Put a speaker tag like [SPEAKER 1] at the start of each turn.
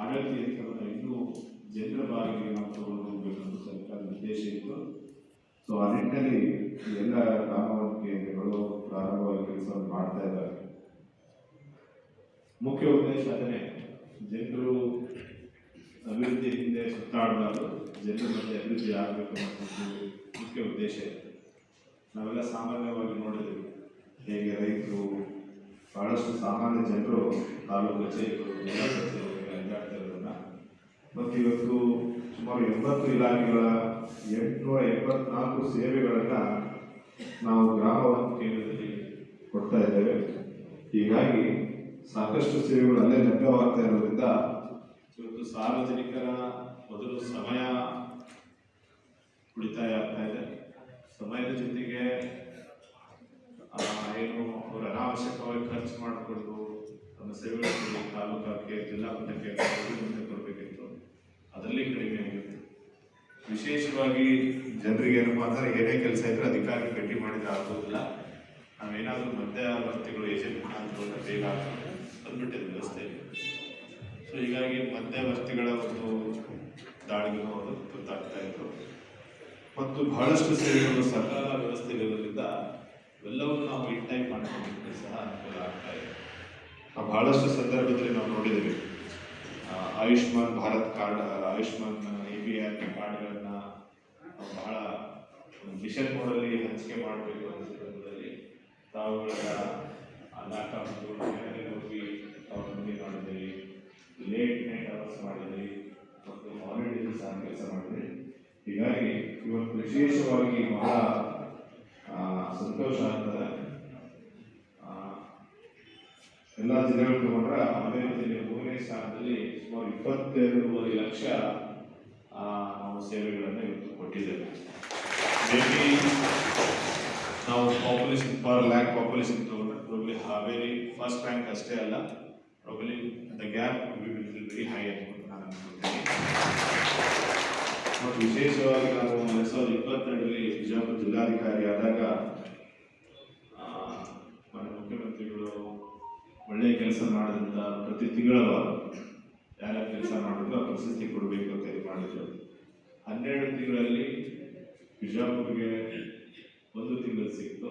[SPEAKER 1] ಆಡಳಿತ ಯಂತ್ರವನ್ನು ಇನ್ನೂ ಜನರ ಬಾರಿಗೆ ನಾವು ತಗೊಂಡು ಹೋಗಬೇಕಂತ ಸರ್ಕಾರದ ಉದ್ದೇಶ ಇತ್ತು. ಸೊ ಆ ನಿಟ್ಟಿನಲ್ಲಿ ಎಲ್ಲ ಗ್ರಾಮವಾರು ಕೇಂದ್ರಗಳು ಪ್ರಾರಂಭವಾಗಿ ಕೆಲಸವನ್ನು ಮಾಡ್ತಾ ಇದ್ದಾರೆ. ಮುಖ್ಯ ಉದ್ದೇಶ ಅದನ್ನೇ, ಜನರು ಅಭಿವೃದ್ಧಿ ಹಿಂದೆ ಸುತ್ತಾಡಬಾರ್ದು, ಜನರ ಮಧ್ಯೆ ಅಭಿವೃದ್ಧಿ ಆಗಬೇಕು ಅನ್ನೋದು ಮುಖ್ಯ ಉದ್ದೇಶ ಇದೆ. ನಾವೆಲ್ಲ ಸಾಮಾನ್ಯವಾಗಿ ನೋಡಿದ್ವಿ ಹೇಗೆ ರೈತರು ಬಹಳಷ್ಟು ಸಾಮಾನ್ಯ ಜನರು ತಾಲೂಕು ಕಚೇರಿಗಳು ಜಿಲ್ಲಾ ಕಚೇರಿಗಳಿಗೆ ಅಡ್ಡಾಡ್ತಾ ಇರೋದನ್ನ, ಮತ್ತು ಇವತ್ತು ಸುಮಾರು 80 ಇಲಾಖೆಗಳ 874 ಸೇವೆಗಳನ್ನು ನಾವು ಗ್ರಾಮ ಕೇಂದ್ರದಲ್ಲಿ ಕೊಡ್ತಾ ಇದ್ದೇವೆ. ಹೀಗಾಗಿ ಸಾಕಷ್ಟು ಸೇವೆಗಳು ಅಲ್ಲೇ ಲಭ್ಯವಾಗ್ತಾ ಇರೋದ್ರಿಂದ ಇವತ್ತು ಸಾರ್ವಜನಿಕರ ಮೊದಲು ಸಮಯ ಉಳಿತಾಯ ಆಗ್ತಾ ಇದೆ. ಸಮಯದ ಜೊತೆಗೆ ಏನು ಅವರು ಅನಾವಶ್ಯಕವಾಗಿ ಖರ್ಚು ಮಾಡಿಕೊಂಡು ತಮ್ಮ ಸೇವೆಗಳನ್ನು ತಾಲೂಕಕ್ಕೆ ಜಿಲ್ಲಾ ಮಟ್ಟಕ್ಕೆ ಮುಂದೆ ಕೊಡಬೇಕಿತ್ತು, ಅದರಲ್ಲಿ ಕಡಿಮೆ ಆಗಿದೆ. ವಿಶೇಷವಾಗಿ ಜನರಿಗೆ ಏನಪ್ಪಾ ಅಂದರೆ ಏನೇ ಕೆಲಸ ಇದ್ರೆ ಅಧಿಕಾರಿ ಭೇಟಿ ಮಾಡಿದ್ರೆ ಆಗೋದಿಲ್ಲ, ನಾವೇನಾದರೂ ಮಧ್ಯವರ್ತಿಗಳು ಏಜೆಂಟ್ ಮುಖಾಂತರ ಬೇಗ ಬಂದ್ಬಿಟ್ಟಿದೆ ವ್ಯವಸ್ಥೆ. ಸೊ ಹೀಗಾಗಿ ಮಧ್ಯವರ್ತಿಗಳ ಒಂದು ದಾಳಿಗೂ ಅವರು ತುತ್ತಾಗ್ತಾ ಇದ್ರು. ಮತ್ತು ಬಹಳಷ್ಟು ಸೇವೆಗಳು ಸರ್ಕಾರ ವ್ಯವಸ್ಥೆಗಳಿಂದ ಎಲ್ಲವನ್ನೂ ನಾವು ಇನ್ ಟೈಮ್ ಮಾಡ್ಕೊಂಡಿದ್ದು ಸಹ ಅನುಕೂಲ ಆಗ್ತಾ ಇದೆ. ಬಹಳಷ್ಟು ಸಂದರ್ಭದಲ್ಲಿ ನಾವು ನೋಡಿದ್ದೀವಿ, ಆಯುಷ್ಮಾನ್ ಭಾರತ್ ಕಾರ್ಡ್, ಆಯುಷ್ಮಾನ್ ABR ಕಾರ್ಡ್ಗಳನ್ನು ಬಹಳ ಮಿಷನ್ ಮೋಡಲ್ಲಿ ಹಂಚಿಕೆ ಮಾಡಬೇಕು ಅನ್ನೋ ಸಂದರ್ಭದಲ್ಲಿ ತಾವುಗಳ ಲ್ಯಾಪ್ಟಾಪ್ಗಳು ಮನೆಯಲ್ಲಿ ಹೋಗಿ ಅವ್ರ ಮಂದಿ ಮಾಡಿದ್ರಿ, ಲೇಟ್ ನೈಟ್ ಅವರ್ಸ್ ಮಾಡಿದ್ರಿ, ಮತ್ತು ಹಾಲಿಡೇಸ್ ಸಹ ಕೆಲಸ ಮಾಡಿದ್ರಿ. ಹೀಗಾಗಿ ಇವತ್ತು ವಿಶೇಷವಾಗಿ ಬಹಳ ಸಂತೋಷ ಆಗ್ತದೆ. ಎಲ್ಲ ಜಿಲ್ಲೆಗಳು ತಗೊಂಡ್ರೆ ಹಾವೇರಿ ಜಿಲ್ಲೆ 3ನೇ ಸ್ಥಾನದಲ್ಲಿ ಸುಮಾರು 22.5 ಲಕ್ಷ ನಾವು ಸೇವೆಗಳನ್ನು ಇವತ್ತು ಕೊಟ್ಟಿದ್ದೇವೆ. ಮೇಬಿ ನಾವು ಪಾಪ್ಯುಲೇಷನ್ ಪರ್ ಲ್ಯಾಕ್ ಪಾಪ್ಯುಲೇಷನ್ ತಗೊಂಡ್ರೆ ಪ್ರಾಬ್ಲಿ ಹಾವೇರಿ ಫಸ್ಟ್ ರ್ಯಾಂಕ್ ಅಷ್ಟೇ ಅಲ್ಲ, probably the gap will very high ಅಂತ ನಾನು ಅನ್ಕೊಳ್ತೀನಿ. ಮತ್ತು ವಿಶೇಷವಾಗಿ ನಾವು 2022ರಲ್ಲಿ ಬಿಜಾಪುರ ಜಿಲ್ಲಾಧಿಕಾರಿ ಆದಾಗ ಮುಖ್ಯಮಂತ್ರಿಗಳು ಒಳ್ಳೆಯ ಕೆಲಸ ಮಾಡಿದಂಥ ಪ್ರತಿ ತಿಂಗಳ ಯಾರ ಕೆಲಸ ಮಾಡಿದ್ರು ಆ ಪ್ರಶಸ್ತಿ ಕೊಡಬೇಕು ಅಂತ ಇದು ಮಾಡಿದ್ರು. 12 ತಿಂಗಳಲ್ಲಿ ಬಿಜಾಪುರ್ಗೆ 1 ತಿಂಗಳು ಸಿಕ್ತು.